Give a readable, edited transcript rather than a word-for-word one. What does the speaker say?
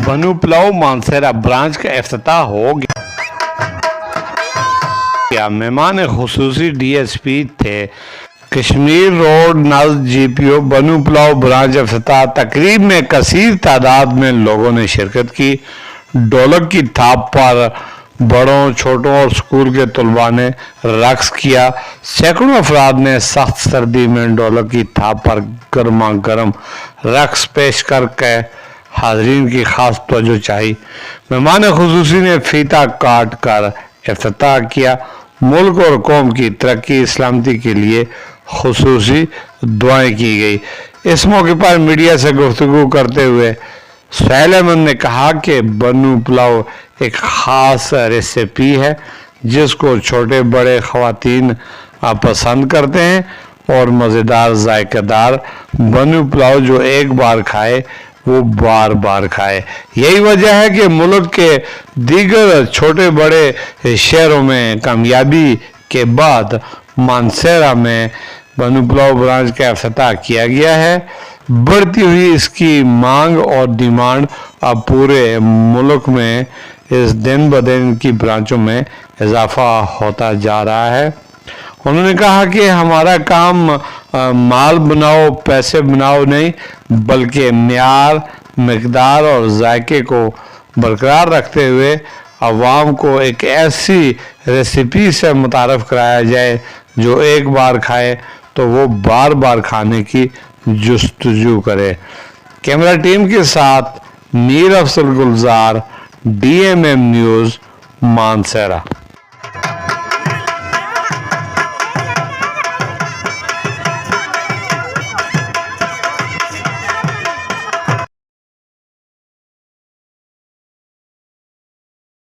بنوں pulao Mansehra branch کا افتتاح ہو گیا۔ مہمان خصوصی ڈی ایس پی تھے۔ کشمیر روڈ نزد جی پی او بنوں پلاؤ برانچ افتتاح تقریب میں کثیر تعداد میں لوگوں نے شرکت کی۔ ڈھولک کی تھاپ پر بڑوں چھوٹوں اور اسکول کے طلباء نے رقص کیا۔ سینکڑوں افراد نے سخت سردی میں ڈھولک کی تھاپ پر گرما گرم رقص پیش کر کے حاضرین کی خاص توجہ چاہی۔ مہمان خصوصی نے فیتہ کاٹ کر افتتاح کیا۔ ملک اور قوم کی ترقی سلامتی کے لیے خصوصی دعائیں کی گئی۔ اس موقع پر میڈیا سے گفتگو کرتے ہوئے سہیل احمد نے کہا کہ بنوں پلاؤ ایک خاص ریسیپی ہے جس کو چھوٹے بڑے خواتین پسند کرتے ہیں اور مزیدار ذائقہ دار بنوں پلاؤ جو ایک بار کھائے وہ بار بار کھائے۔ یہی وجہ ہے کہ ملک کے دیگر چھوٹے بڑے شہروں میں کامیابی کے بعد مانسہرہ میں بنوں پلاؤ برانچ کا افتتاح کیا گیا ہے۔ بڑھتی ہوئی اس کی مانگ اور ڈیمانڈ اب پورے ملک میں اس دن بدن کی برانچوں میں اضافہ ہوتا جا رہا ہے۔ انہوں نے کہا کہ ہمارا کام مال بناؤ پیسے بناؤ نہیں بلکہ معیار مقدار اور ذائقے کو برقرار رکھتے ہوئے عوام کو ایک ایسی ریسیپی سے متعارف کرایا جائے جو ایک بار کھائے تو وہ بار بار کھانے کی جستجو کرے۔ کیمرہ ٹیم کے ساتھ Mir Afzal Gulzar, D M M news, Mansehra.